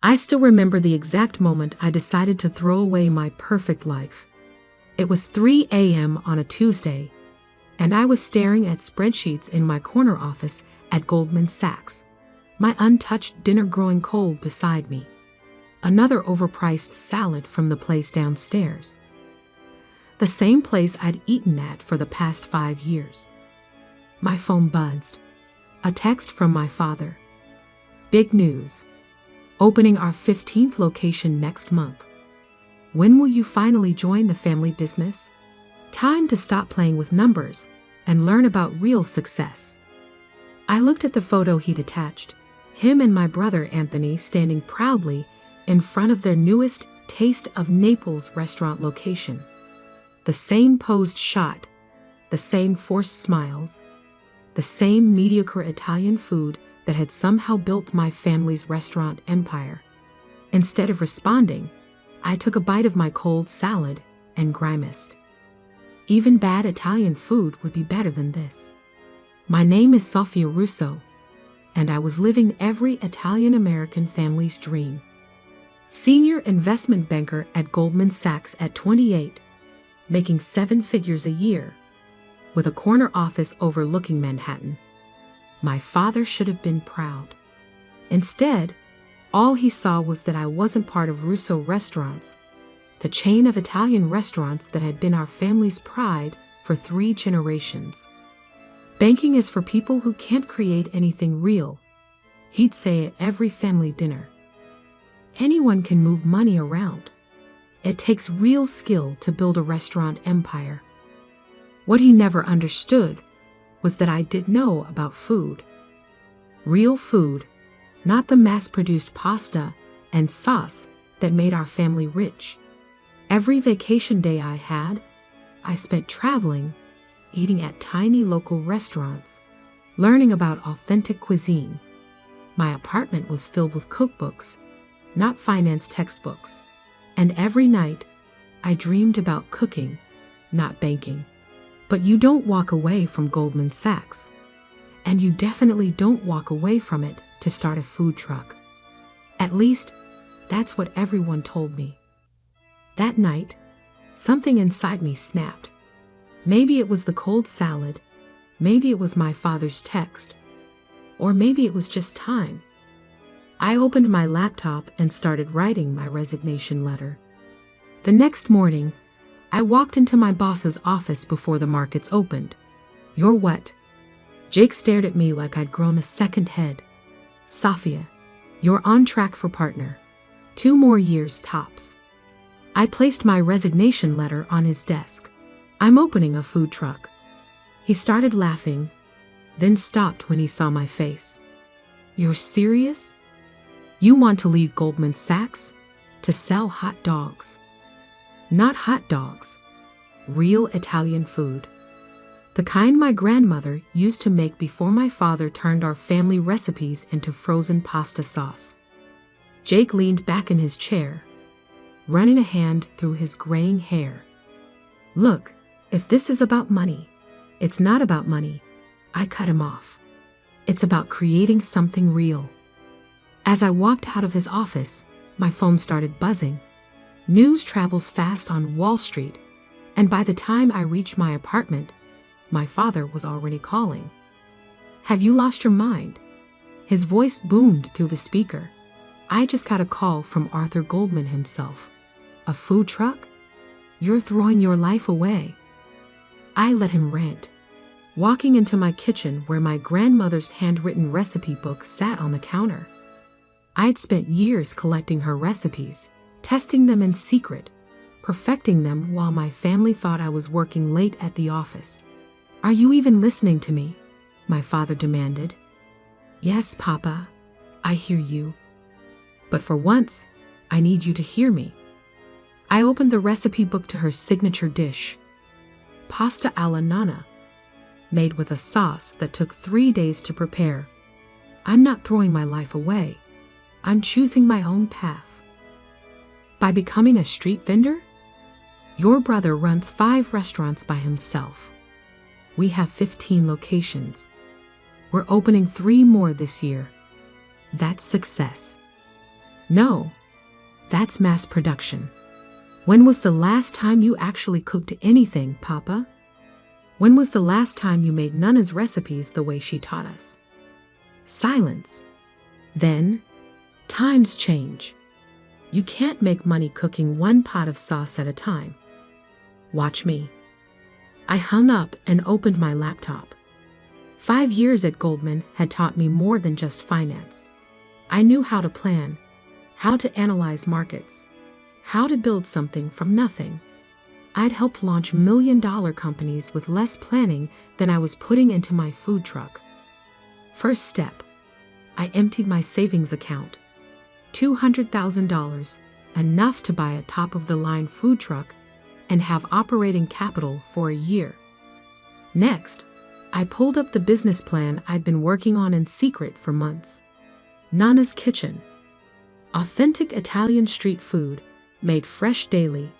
I still remember the exact moment I decided to throw away my perfect life. It was 3 a.m. on a Tuesday, and I was staring at spreadsheets in my corner office at Goldman Sachs, my untouched dinner growing cold beside me. Another overpriced salad from the place downstairs. The same place I'd eaten at for the past 5 years. My phone buzzed. A text from my father. Big news. Opening our 15th location next month. When will you finally join the family business? Time to stop playing with numbers and learn about real success. I looked at the photo he'd attached, him and my brother Anthony standing proudly in front of their newest Taste of Naples restaurant location. The same posed shot, the same forced smiles, the same mediocre Italian food that had somehow built my family's restaurant empire. Instead of responding, I took a bite of my cold salad and grimaced. Even bad Italian food would be better than this. My name is Sophia Russo, and I was living every Italian-American family's dream. Senior investment banker at Goldman Sachs at 28, making 7 figures a year, with a corner office overlooking Manhattan. My father should have been proud. Instead, all he saw was that I wasn't part of Russo Restaurants, the chain of Italian restaurants that had been our family's pride for 3 generations. Banking is for people who can't create anything real, he'd say at every family dinner. Anyone can move money around. It takes real skill to build a restaurant empire. What he never understood was that I did know about food. Real food, not the mass-produced pasta and sauce that made our family rich. Every vacation day I had, I spent traveling, eating at tiny local restaurants, learning about authentic cuisine. My apartment was filled with cookbooks, not finance textbooks. And every night, I dreamed about cooking, not banking. But you don't walk away from Goldman Sachs. And you definitely don't walk away from it to start a food truck. At least, that's what everyone told me. That night, something inside me snapped. Maybe it was the cold salad, maybe it was my father's text, or maybe it was just time. I opened my laptop and started writing my resignation letter. The next morning, I walked into my boss's office before the markets opened. "You're what?" Jake stared at me like I'd grown a second head. "Sophia, you're on track for partner. 2 more years tops." I placed my resignation letter on his desk. "I'm opening a food truck." He started laughing, then stopped when he saw my face. "You're serious? You want to leave Goldman Sachs to sell hot dogs?" Not hot dogs, real Italian food. The kind my grandmother used to make before my father turned our family recipes into frozen pasta sauce. Jake leaned back in his chair, running a hand through his graying hair. "Look, if this is about money, it's not about money." I cut him off. "It's about creating something real." As I walked out of his office, my phone started buzzing. News travels fast on Wall Street, and by the time I reached my apartment, my father was already calling. "Have you lost your mind?" His voice boomed through the speaker. "I just got a call from Arthur Goldman himself. A food truck? You're throwing your life away." I let him rant, walking into my kitchen where my grandmother's handwritten recipe book sat on the counter. I'd spent years collecting her recipes, testing them in secret, perfecting them while my family thought I was working late at the office. "Are you even listening to me?" my father demanded. "Yes, Papa, I hear you. But for once, I need you to hear me." I opened the recipe book to her signature dish, pasta alla nonna, made with a sauce that took 3 days to prepare. I'm not throwing my life away. I'm choosing my own path. By becoming a street vendor? Your brother runs 5 restaurants by himself. We have 15 locations. We're opening 3 more this year. That's success. No, that's mass production. When was the last time you actually cooked anything, Papa? When was the last time you made Nana's recipes the way she taught us? Silence. Then, times change. You can't make money cooking one pot of sauce at a time. Watch me. I hung up and opened my laptop. 5 years at Goldman had taught me more than just finance. I knew how to plan, how to analyze markets, how to build something from nothing. I'd helped launch million-dollar companies with less planning than I was putting into my food truck. First step, I emptied my savings account. $200,000, enough to buy a top-of-the-line food truck and have operating capital for a year. Next, I pulled up the business plan I'd been working on in secret for months. Nana's Kitchen. Authentic Italian street food, made fresh daily,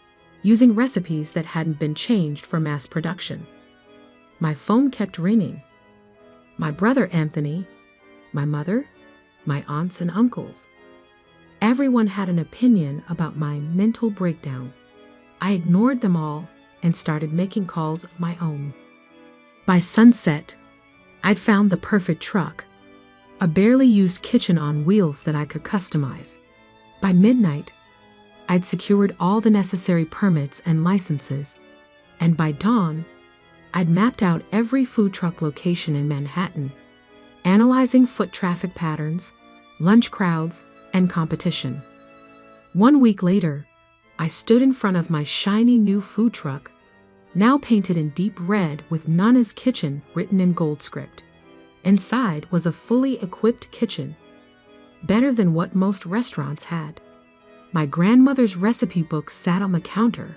using recipes that hadn't been changed for mass production. My phone kept ringing. My brother Anthony, my mother, my aunts and uncles. Everyone had an opinion about my mental breakdown. I ignored them all and started making calls of my own. By sunset, I'd found the perfect truck, a barely used kitchen on wheels that I could customize. By midnight, I'd secured all the necessary permits and licenses, and by dawn, I'd mapped out every food truck location in Manhattan, analyzing foot traffic patterns, lunch crowds, and competition. 1 week later, I stood in front of my shiny new food truck, now painted in deep red with Nana's Kitchen written in gold script. Inside was a fully equipped kitchen, better than what most restaurants had. My grandmother's recipe book sat on the counter,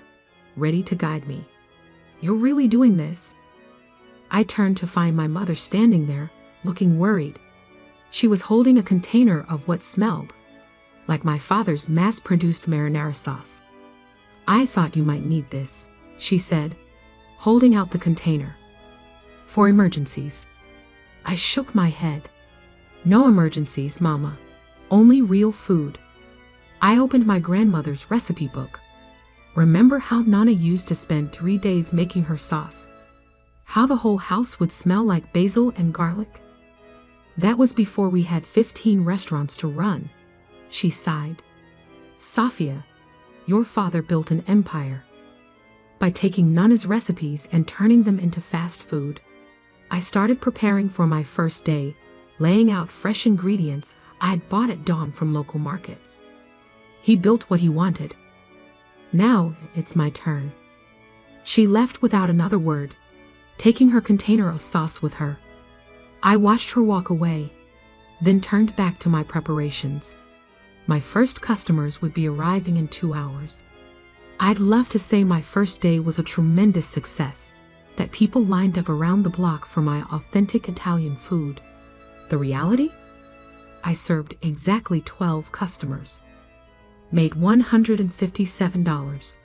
ready to guide me. "You're really doing this?" I turned to find my mother standing there, looking worried. She was holding a container of what smelled like my father's mass-produced marinara sauce. "I thought you might need this," she said, holding out the container. "For emergencies." I shook my head. "No emergencies, Mama. Only real food." I opened my grandmother's recipe book. Remember how Nana used to spend 3 days making her sauce? How the whole house would smell like basil and garlic? That was before we had 15 restaurants to run. She sighed. "Sophia, your father built an empire by taking Nana's recipes and turning them into fast food." I started preparing for my first day, laying out fresh ingredients I'd bought at dawn from local markets. He built what he wanted. Now it's my turn. She left without another word, taking her container of sauce with her. I watched her walk away, then turned back to my preparations. My first customers would be arriving in 2 hours. I'd love to say my first day was a tremendous success, that people lined up around the block for my authentic Italian food. The reality? I served exactly 12 customers, made $157,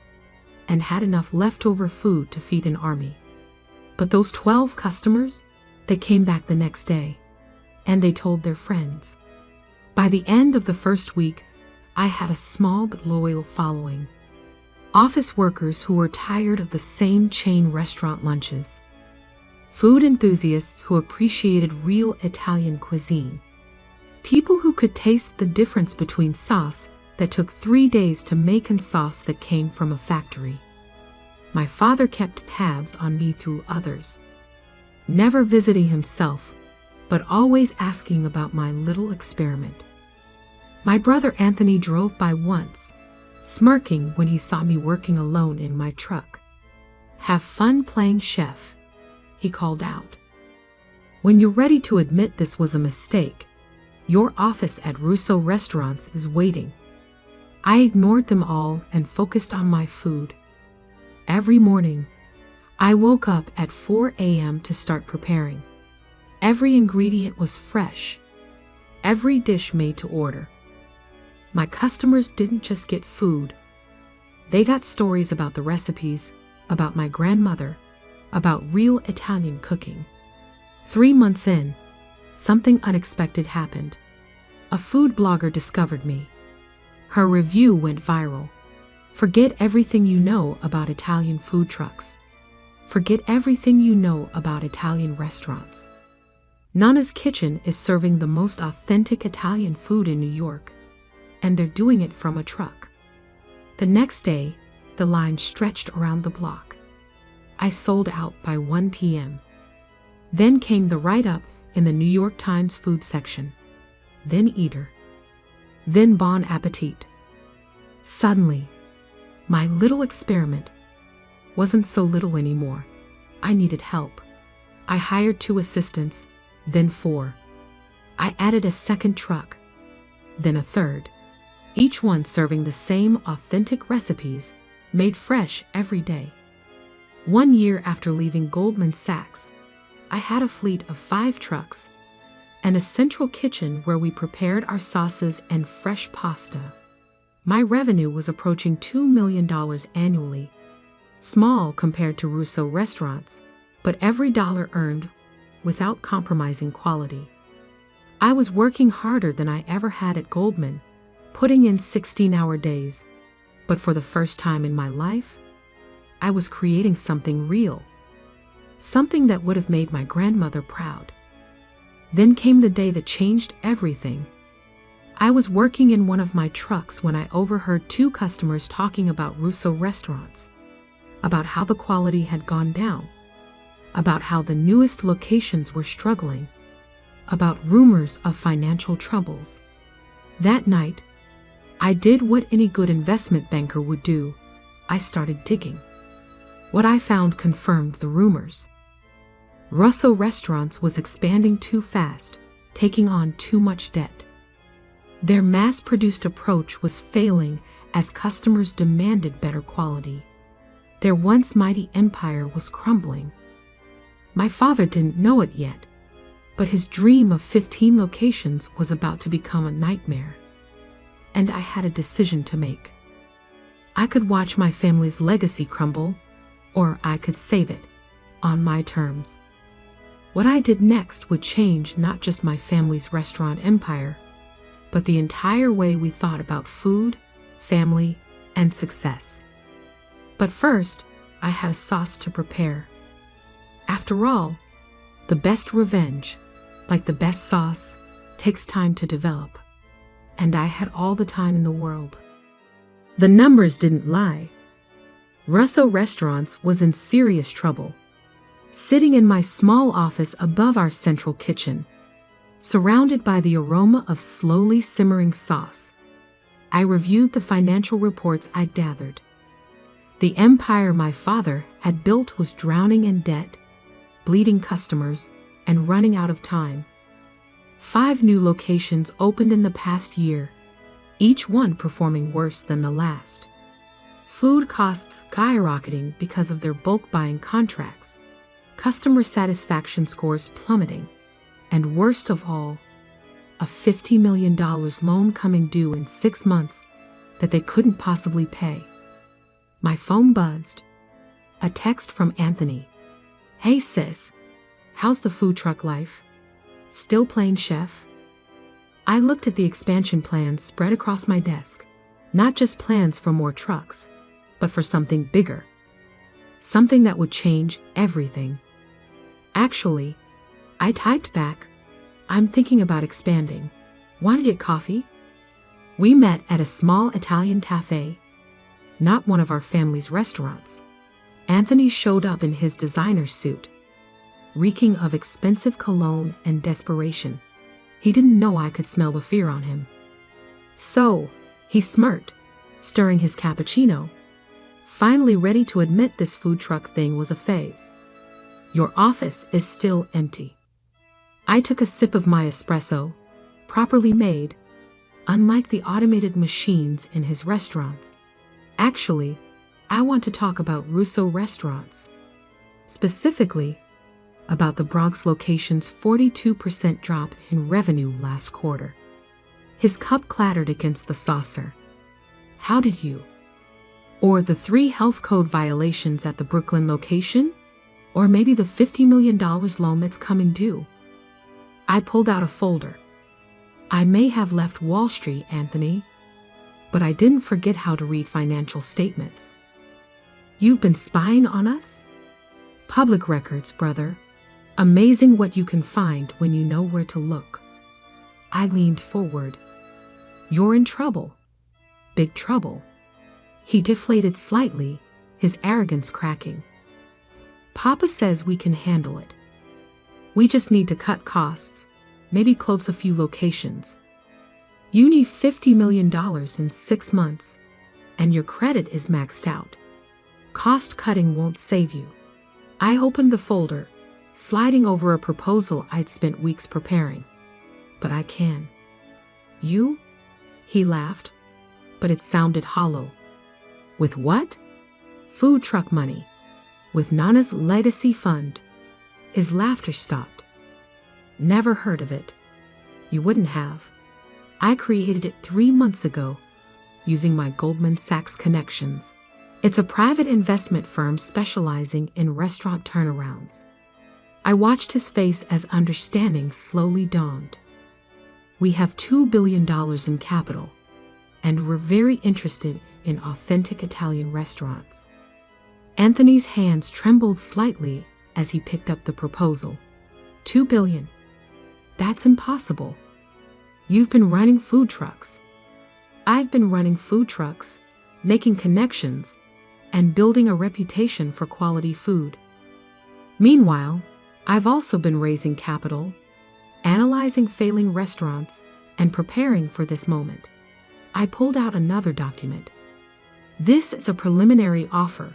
and had enough leftover food to feed an army. But those 12 customers, they came back the next day, and they told their friends. By the end of the first week, I had a small but loyal following. Office workers who were tired of the same chain restaurant lunches. Food enthusiasts who appreciated real Italian cuisine. People who could taste the difference between sauce that took 3 days to make and sauce that came from a factory. My father kept tabs on me through others, never visiting himself, but always asking about my little experiment. My brother Anthony drove by once, smirking when he saw me working alone in my truck. "Have fun playing chef," he called out. "When you're ready to admit this was a mistake, your office at Russo Restaurants is waiting." I ignored them all and focused on my food. Every morning, I woke up at 4 a.m. to start preparing. Every ingredient was fresh, every dish made to order. My customers didn't just get food. They got stories about the recipes, about my grandmother, about real Italian cooking. 3 months in, something unexpected happened. A food blogger discovered me. Her review went viral. Forget everything you know about Italian food trucks. Forget everything you know about Italian restaurants. Nana's Kitchen is serving the most authentic Italian food in New York, and they're doing it from a truck. The next day, the line stretched around the block. I sold out by 1 p.m. Then came the write-up in the New York Times food section. Then Eater. Then Bon Appetit. Suddenly, my little experiment wasn't so little anymore. I needed help. I hired 2 assistants, then 4. I added a second truck, then a third, each one serving the same authentic recipes, made fresh every day. 1 year after leaving Goldman Sachs, I had a fleet of 5 trucks and a central kitchen where we prepared our sauces and fresh pasta. My revenue was approaching $2 million annually, small compared to Russo restaurants, but every dollar earned without compromising quality. I was working harder than I ever had at Goldman, putting in 16-hour days, but for the first time in my life, I was creating something real, something that would have made my grandmother proud. Then came the day that changed everything. I was working in one of my trucks when I overheard 2 customers talking about Russo restaurants, about how the quality had gone down, about how the newest locations were struggling, about rumors of financial troubles. That night, I did what any good investment banker would do. I started digging. What I found confirmed the rumors. Russo Restaurants was expanding too fast, taking on too much debt. Their mass-produced approach was failing as customers demanded better quality. Their once mighty empire was crumbling. My father didn't know it yet, but his dream of 15 locations was about to become a nightmare. And I had a decision to make. I could watch my family's legacy crumble, or I could save it, on my terms. What I did next would change not just my family's restaurant empire, but the entire way we thought about food, family, and success. But first, I had a sauce to prepare. After all, the best revenge, like the best sauce, takes time to develop. And I had all the time in the world. The numbers didn't lie. Russo Restaurants was in serious trouble. Sitting in my small office above our central kitchen, surrounded by the aroma of slowly simmering sauce, I reviewed the financial reports I'd gathered. The empire my father had built was drowning in debt, bleeding customers, and running out of time. 5 new locations opened in the past year, each one performing worse than the last. Food costs skyrocketing because of their bulk buying contracts, customer satisfaction scores plummeting, and worst of all, a $50 million loan coming due in 6 months that they couldn't possibly pay. My phone buzzed. A text from Anthony. "Hey sis, how's the food truck life? Still playing chef?" I looked at the expansion plans spread across my desk. Not just plans for more trucks, but for something bigger. Something that would change everything. Actually, I typed back, "I'm thinking about expanding. Want to get coffee?" We met at a small Italian cafe, not one of our family's restaurants. Anthony showed up in his designer suit, reeking of expensive cologne and desperation. He didn't know I could smell the fear on him. So, he smirked, stirring his cappuccino, finally ready to admit this food truck thing was a phase. "Your office is still empty." I took a sip of my espresso, properly made, unlike the automated machines in his restaurants. "Actually, I want to talk about Russo Restaurants. Specifically, about the Bronx location's 42% drop in revenue last quarter." His cup clattered against the saucer. "How did you? Or the 3 health code violations at the Brooklyn location? Or maybe the $50 million loan that's coming due?" I pulled out a folder. "I may have left Wall Street, Anthony. but I didn't forget how to read financial statements. You've been spying on us? Public records, brother. Amazing what you can find when you know where to look. I leaned forward. You're in trouble. Big trouble. He deflated slightly, his arrogance cracking. Papa says we can handle it. We just need to cut costs, maybe close a few locations. You need $50 million in 6 months, and your credit is maxed out. Cost cutting won't save you. I opened the folder, sliding over a proposal I'd spent weeks preparing. But I can. You? He laughed, but it sounded hollow. With what? Food truck money. With Nana's legacy fund. His laughter stopped. Never heard of it. You wouldn't have. I created it 3 months ago, using my Goldman Sachs connections. It's a private investment firm specializing in restaurant turnarounds. I watched his face as understanding slowly dawned. We have $2 billion in capital, and we're very interested in authentic Italian restaurants. Anthony's hands trembled slightly as he picked up the proposal. $2 billion. That's impossible. You've been running food trucks. I've been running food trucks, making connections, and building a reputation for quality food. Meanwhile, I've also been raising capital, analyzing failing restaurants, and preparing for this moment. I pulled out another document. This is a preliminary offer.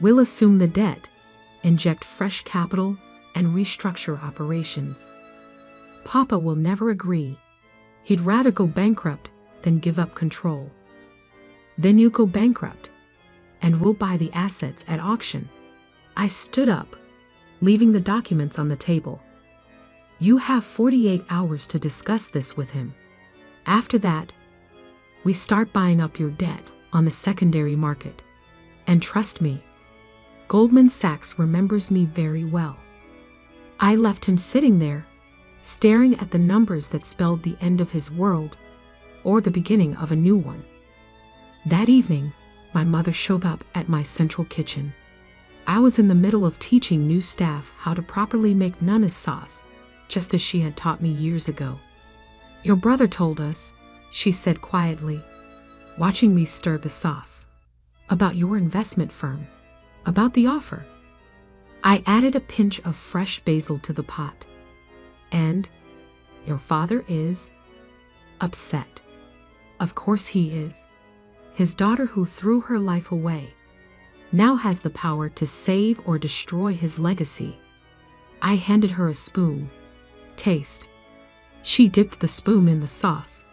We'll assume the debt, inject fresh capital, and restructure operations. Papa will never agree. He'd rather go bankrupt than give up control. Then you go bankrupt, and we'll buy the assets at auction. I stood up, leaving the documents on the table. You have 48 hours to discuss this with him. After that, we start buying up your debt on the secondary market. And trust me, Goldman Sachs remembers me very well. I left him sitting there, staring at the numbers that spelled the end of his world, or the beginning of a new one. That evening, my mother showed up at my central kitchen. I was in the middle of teaching new staff how to properly make Nana's sauce, just as she had taught me years ago. Your brother told us, she said quietly, watching me stir the sauce, about your investment firm, about the offer. I added a pinch of fresh basil to the pot. And your father is upset. Of course he is. His daughter who threw her life away now has the power to save or destroy his legacy. I handed her a spoon. Taste. She dipped the spoon in the sauce,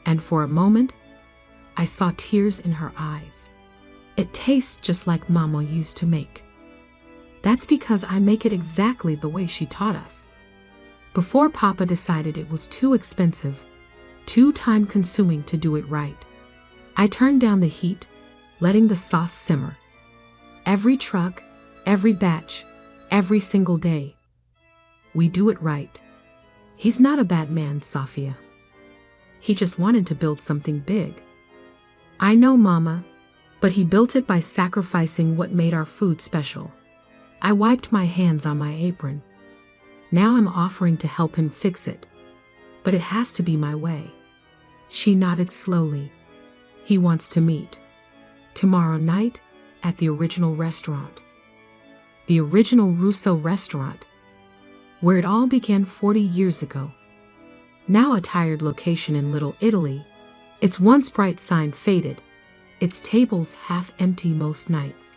and for a moment, I saw tears in her eyes. It tastes just like Mama used to make. That's because I make it exactly the way she taught us. Before Papa decided it was too expensive, too time-consuming to do it right, I turned down the heat, letting the sauce simmer. Every truck, every batch, every single day. We do it right. He's not a bad man, Sofia. He just wanted to build something big. I know, Mama, but he built it by sacrificing what made our food special. I wiped my hands on my apron. Now I'm offering to help him fix it. But it has to be my way. She nodded slowly. He wants to meet. Tomorrow night at the original restaurant. The original Russo restaurant, where it all began 40 years ago. Now a tired location in Little Italy, its once bright sign faded, its tables half empty most nights.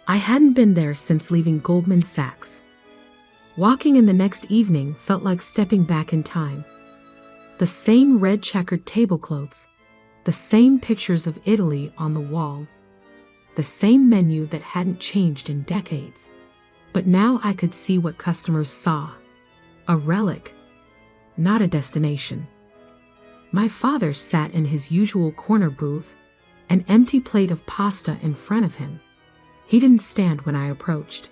I hadn't been there since leaving Goldman Sachs. Walking in the next evening felt like stepping back in time. The same red checkered tablecloths, the same pictures of Italy on the walls, the same menu that hadn't changed in decades. But now I could see what customers saw. A relic, not a destination. My father sat in his usual corner booth, an empty plate of pasta in front of him. He didn't stand when I approached.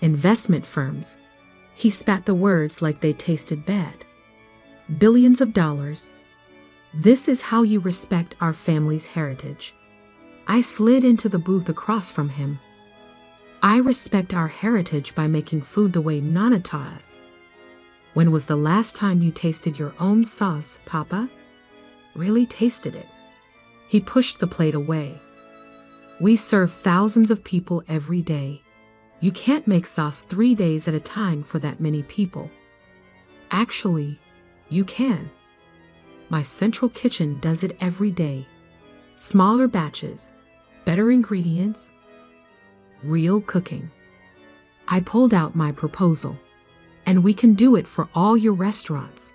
Investment firms. He spat the words like they tasted bad. Billions of dollars. This is how you respect our family's heritage. I slid into the booth across from him. I respect our heritage by making food the way Nana taught us. When was the last time you tasted your own sauce, Papa? Really tasted it? He pushed the plate away. We serve thousands of people every day. You can't make sauce 3 days at a time for that many people. Actually, you can. My central kitchen does it every day. Smaller batches, better ingredients, real cooking. I pulled out my proposal, and we can do it for all your restaurants.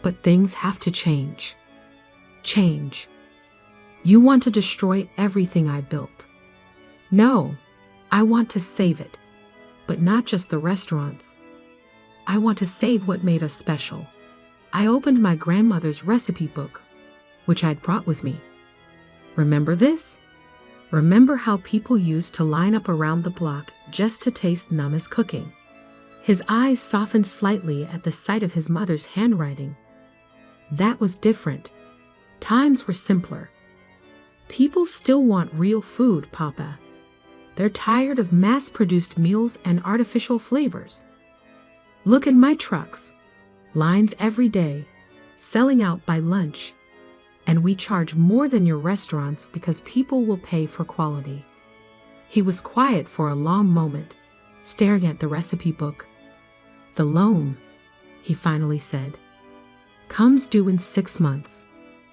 But things have to change. Change. You want to destroy everything I built. No, I want to save it, but not just the restaurants. I want to save what made us special. I opened my grandmother's recipe book, which I'd brought with me. Remember this? Remember how people used to line up around the block just to taste Nama's cooking? His eyes softened slightly at the sight of his mother's handwriting. That was different. Times were simpler. People still want real food, Papa. They're tired of mass-produced meals and artificial flavors. Look at my trucks. Lines every day, selling out by lunch. And we charge more than your restaurants because people will pay for quality. He was quiet for a long moment, staring at the recipe book. The loan, he finally said, comes due in 6 months.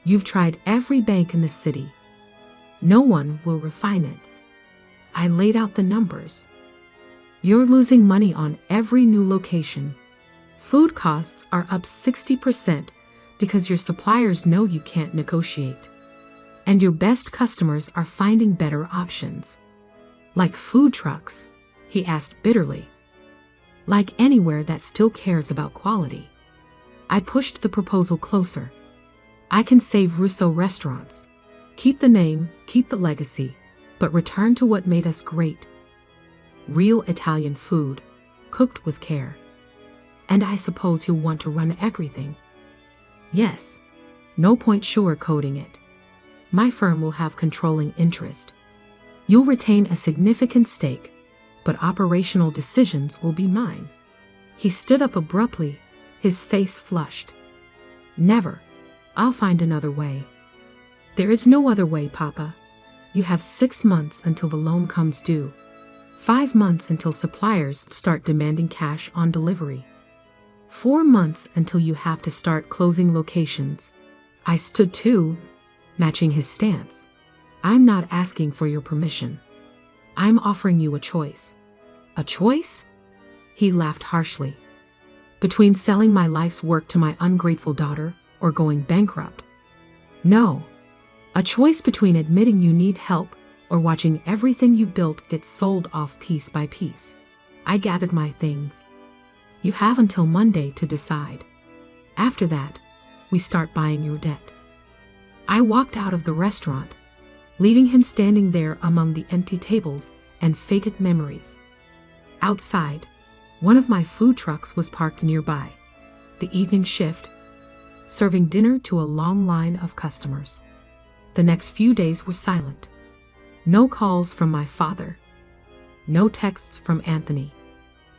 You've tried every bank in the city. No one will refinance. I laid out the numbers. You're losing money on every new location. Food costs are up 60% because your suppliers know you can't negotiate. And your best customers are finding better options. Like food trucks, he asked bitterly. Like anywhere that still cares about quality. I pushed the proposal closer. I can save Russo restaurants. Keep the name, keep the legacy, but return to what made us great. Real Italian food, cooked with care. And I suppose you'll want to run everything. Yes, no point sugarcoating it. My firm will have controlling interest. You'll retain a significant stake, but operational decisions will be mine. He stood up abruptly, his face flushed. Never. I'll find another way. There is no other way, Papa. You have 6 months until the loan comes due. 5 months until suppliers start demanding cash on delivery. 4 months until you have to start closing locations. I stood too, matching his stance. I'm not asking for your permission. I'm offering you a choice. A choice? He laughed harshly. Between selling my life's work to my ungrateful daughter or going bankrupt. No. A choice between admitting you need help or watching everything you built get sold off piece by piece. I gathered my things. You have until Monday to decide. After that, we start buying your debt. I walked out of the restaurant, leaving him standing there among the empty tables and faded memories. Outside, one of my food trucks was parked nearby, the evening shift, serving dinner to a long line of customers. The next few days were silent. No calls from my father. No texts from Anthony.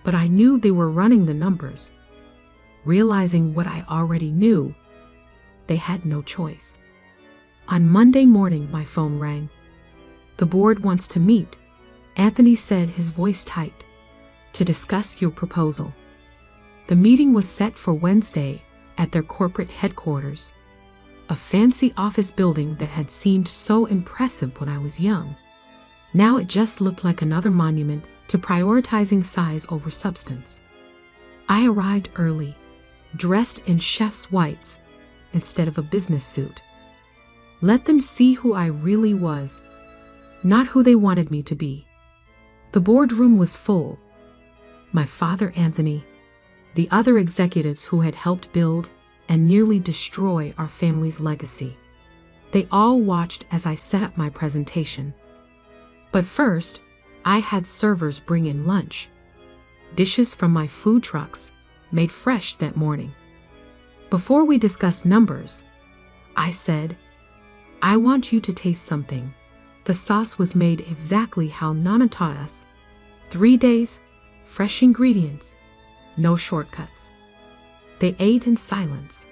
But I knew they were running the numbers. Realizing what I already knew, they had no choice. On Monday morning, my phone rang. The board wants to meet, Anthony said, his voice tight, to discuss your proposal. The meeting was set for Wednesday at their corporate headquarters, a fancy office building that had seemed so impressive when I was young. Now it just looked like another monument to prioritizing size over substance. I arrived early, dressed in chef's whites instead of a business suit. Let them see who I really was, not who they wanted me to be. The boardroom was full. My father, Anthony, the other executives who had helped build and nearly destroy our family's legacy. They all watched as I set up my presentation. But first, I had servers bring in lunch. Dishes from my food trucks, made fresh that morning. Before we discussed numbers, I said, "I want you to taste something." The sauce was made exactly how Nana taught us. 3 days, fresh ingredients, no shortcuts. They ate in silence.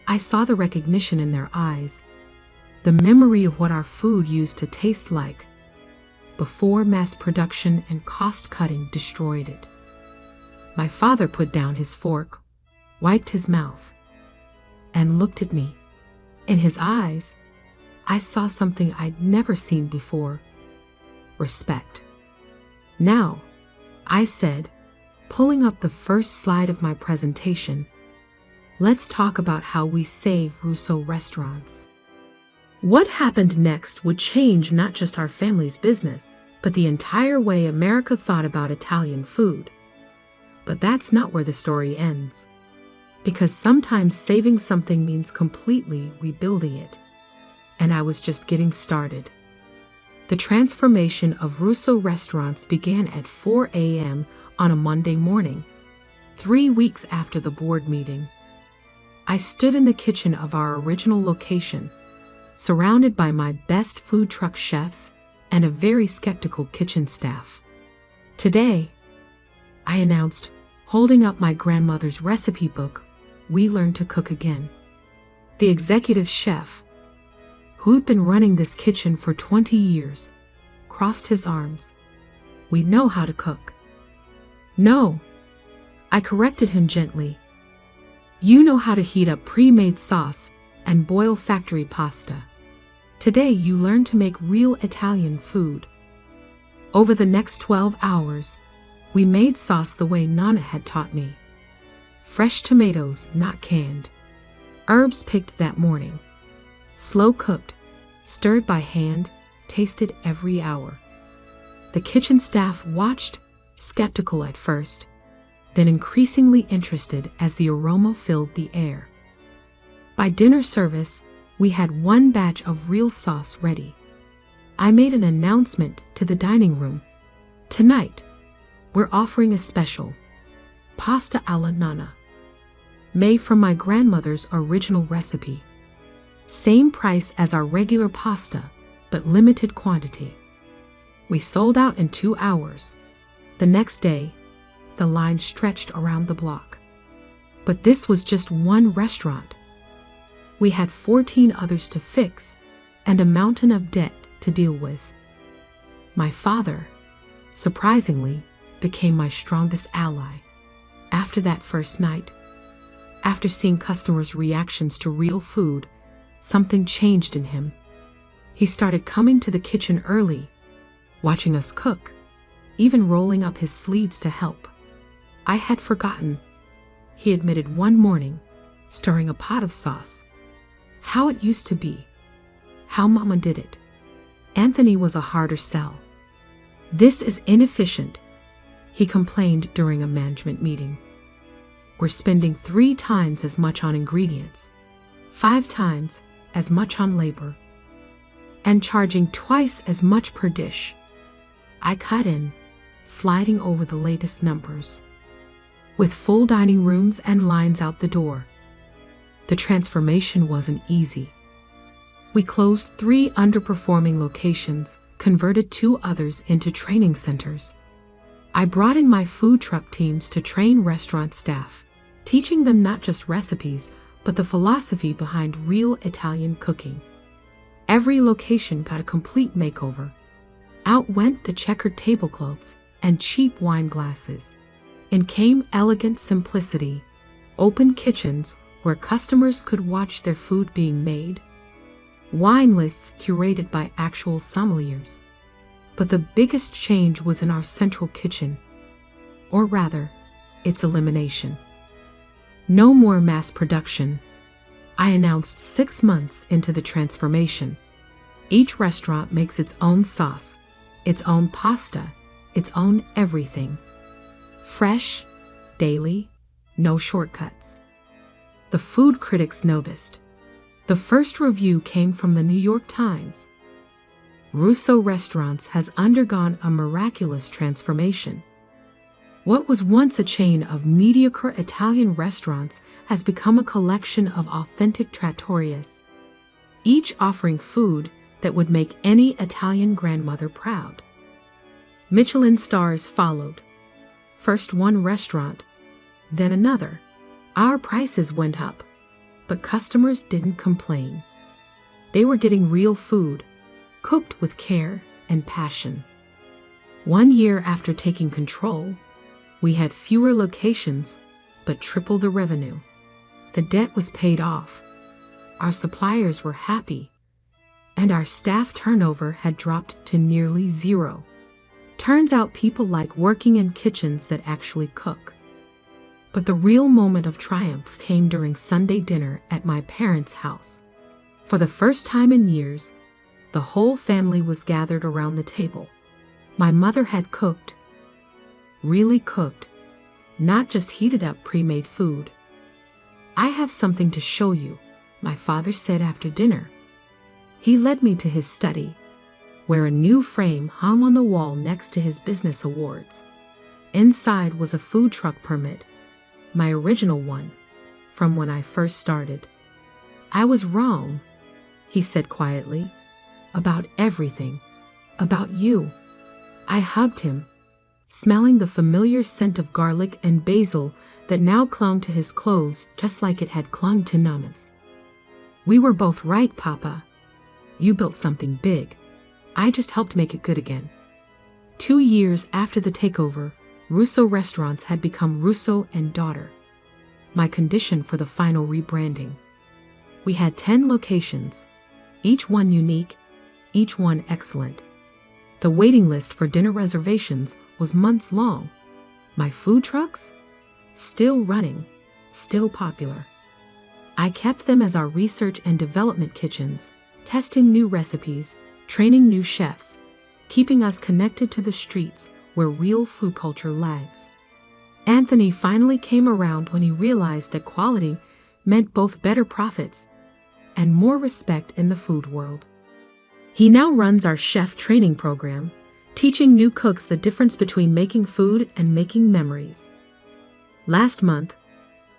I saw the recognition in their eyes, the memory of what our food used to taste like before mass production and cost-cutting destroyed it. My father put down his fork, wiped his mouth, and looked at me. In his eyes, I saw something I'd never seen before: respect. "Now," I said, pulling up the first slide of my presentation, "let's talk about how we save Russo restaurants." What happened next would change not just our family's business, but the entire way America thought about Italian food. But that's not where the story ends. Because sometimes saving something means completely rebuilding it. And I was just getting started. The transformation of Russo restaurants began at 4 a.m. on a Monday morning, 3 weeks after the board meeting. I stood in the kitchen of our original location, surrounded by my best food truck chefs and a very skeptical kitchen staff. "Today," I announced, holding up my grandmother's recipe book, "we learned to cook again." The executive chef, who'd been running this kitchen for 20 years, crossed his arms. "We know how to cook." "No," I corrected him gently. "You know how to heat up pre-made sauce and boil factory pasta. Today you learn to make real Italian food." Over the next 12 hours, we made sauce the way Nana had taught me. Fresh tomatoes, not canned. Herbs picked that morning. Slow cooked, stirred by hand, tasted every hour. The kitchen staff watched, skeptical at first, then increasingly interested as the aroma filled the air. By dinner service, we had 1 batch of real sauce ready. I made an announcement to the dining room. "Tonight, we're offering a special, pasta alla nonna, made from my grandmother's original recipe. Same price as our regular pasta, but limited quantity." We sold out in 2 hours. The next day, the line stretched around the block. But this was just one restaurant. We had 14 others to fix and a mountain of debt to deal with. My father, surprisingly, became my strongest ally. After that first night, after seeing customers' reactions to real food, something changed in him. He started coming to the kitchen early, watching us cook, even rolling up his sleeves to help. I had forgotten, he admitted one morning, stirring a pot of sauce, how it used to be, how Mama did it. Anthony was a harder sell. "This is inefficient," he complained during a management meeting. "We're spending 3 times as much on ingredients, 5 times as much on labor, and charging twice as much per dish." I cut in, sliding over the latest numbers. With full dining rooms and lines out the door, the transformation wasn't easy. We closed 3 underperforming locations, converted 2 others into training centers. I brought in my food truck teams to train restaurant staff, teaching them not just recipes, but the philosophy behind real Italian cooking. Every location got a complete makeover. Out went the checkered tablecloths and cheap wine glasses. In came elegant simplicity, open kitchens where customers could watch their food being made, wine lists curated by actual sommeliers. But the biggest change was in our central kitchen, or rather, its elimination. No more mass production, I announced 6 months into the transformation. Each restaurant makes its own sauce, its own pasta, its own everything. Fresh, daily, no shortcuts. The food critics noticed. The first review came from the New York Times. "Russo Restaurants has undergone a miraculous transformation. What was once a chain of mediocre Italian restaurants has become a collection of authentic trattorias, each offering food that would make any Italian grandmother proud. Michelin stars followed. First one restaurant, then another. Our prices went up, but customers didn't complain. They were getting real food, cooked with care and passion. 1 year after taking control, we had fewer locations, but triple the revenue. The debt was paid off. Our suppliers were happy, and our staff turnover had dropped to nearly zero. Turns out people like working in kitchens that actually cook. But the real moment of triumph came during Sunday dinner at my parents' house. For the first time in years, the whole family was gathered around the table. My mother had cooked, really cooked, not just heated up pre-made food. "I have something to show you," my father said after dinner. He led me to his study, where a new frame hung on the wall next to his business awards. Inside was a food truck permit, my original one, from when I first started. "I was wrong," he said quietly, "about everything, about you." I hugged him, smelling the familiar scent of garlic and basil that now clung to his clothes just like it had clung to Nana's. "We were both right, Papa. You built something big. I just helped make it good again." 2 years after the takeover, Russo restaurants had become Russo and Daughter, my condition for the final rebranding. We had 10 locations, each one unique, each one excellent. The waiting list for dinner reservations was months long. My food trucks? Still running, still popular. I kept them as our research and development kitchens, testing new recipes, training new chefs, keeping us connected to the streets where real food culture lags. Anthony finally came around when he realized that quality meant both better profits and more respect in the food world. He now runs our chef training program, teaching new cooks the difference between making food and making memories. Last month,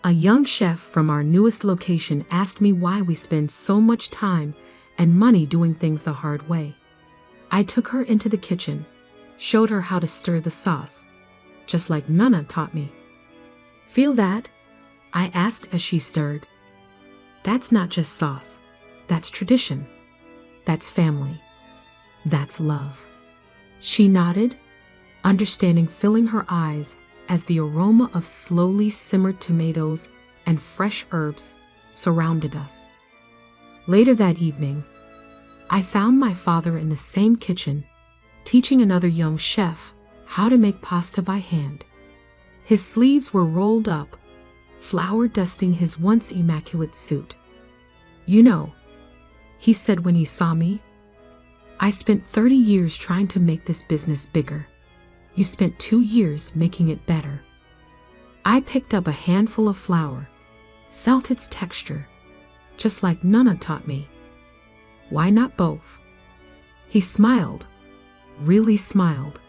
a young chef from our newest location asked me why we spend so much time and money doing things the hard way. I took her into the kitchen, showed her how to stir the sauce, just like Nana taught me. "Feel that?" I asked as she stirred. "That's not just sauce. That's tradition. That's family. That's love." She nodded, understanding filling her eyes as the aroma of slowly simmered tomatoes and fresh herbs surrounded us. Later that evening, I found my father in the same kitchen, teaching another young chef how to make pasta by hand. His sleeves were rolled up, flour dusting his once immaculate suit. "You know," he said when he saw me, "I spent 30 years trying to make this business bigger. You spent 2 years making it better." I picked up a handful of flour, felt its texture, just like Nana taught me. "Why not both?" He smiled, really smiled,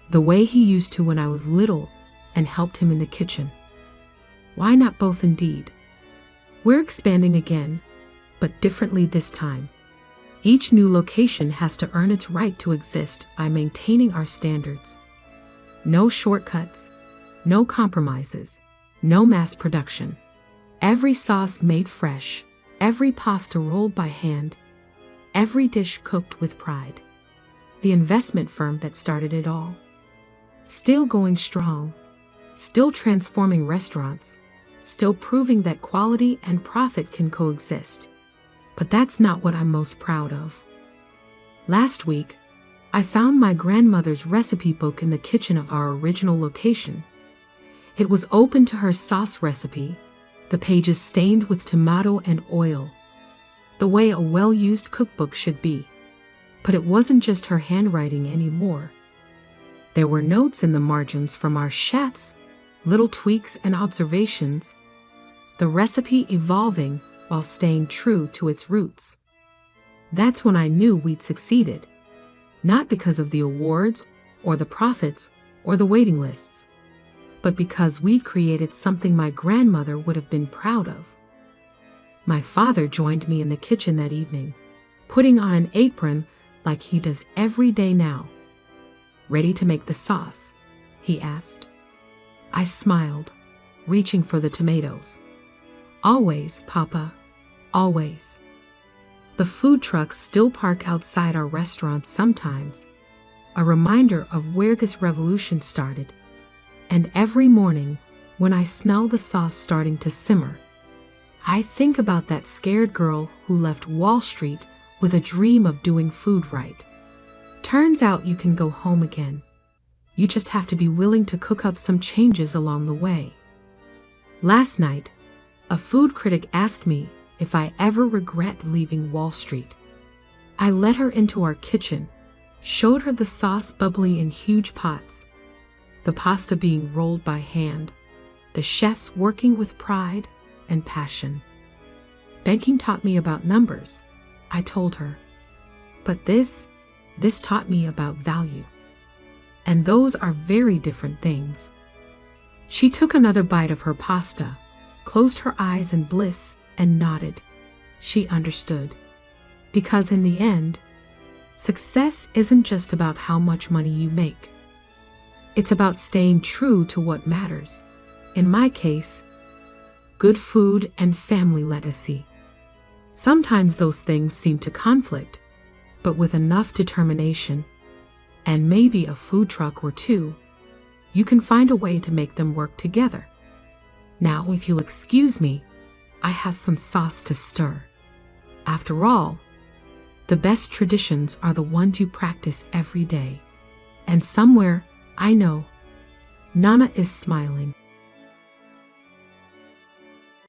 the way he used to when I was little and helped him in the kitchen. Why not both indeed? We're expanding again, but differently this time. Each new location has to earn its right to exist by maintaining our standards. No shortcuts, no compromises, no mass production. Every sauce made fresh, every pasta rolled by hand, every dish cooked with pride. The investment firm that started it all, still going strong, still transforming restaurants, still proving that quality and profit can coexist. But that's not what I'm most proud of. Last week, I found my grandmother's recipe book in the kitchen of our original location. It was open to her sauce recipe, the pages stained with tomato and oil, the way a well-used cookbook should be. But it wasn't just her handwriting anymore. There were notes in the margins from our chefs, little tweaks and observations, the recipe evolving while staying true to its roots. That's when I knew we'd succeeded, not because of the awards or the profits or the waiting lists, but because we'd created something my grandmother would have been proud of. My father joined me in the kitchen that evening, putting on an apron like he does every day now. "Ready to make the sauce?" he asked. I smiled, reaching for the tomatoes. "Always, Papa, always." The food trucks still park outside our restaurant sometimes, a reminder of where this revolution started. And every morning, when I smell the sauce starting to simmer, I think about that scared girl who left Wall Street with a dream of doing food right. Turns out you can go home again. You just have to be willing to cook up some changes along the way. Last night, a food critic asked me if I ever regret leaving Wall Street. I led her into our kitchen, showed her the sauce bubbling in huge pots, the pasta being rolled by hand, the chefs working with pride and passion. "Banking taught me about numbers," I told her. "But this taught me about value. And those are very different things." She took another bite of her pasta, closed her eyes in bliss, and nodded. She understood. Because in the end, success isn't just about how much money you make. It's about staying true to what matters. In my case, good food and family legacy. Sometimes those things seem to conflict, but with enough determination, and maybe a food truck or two, you can find a way to make them work together. Now, if you'll excuse me, I have some sauce to stir. After all, the best traditions are the ones you practice every day. And somewhere, I know, Nana is smiling.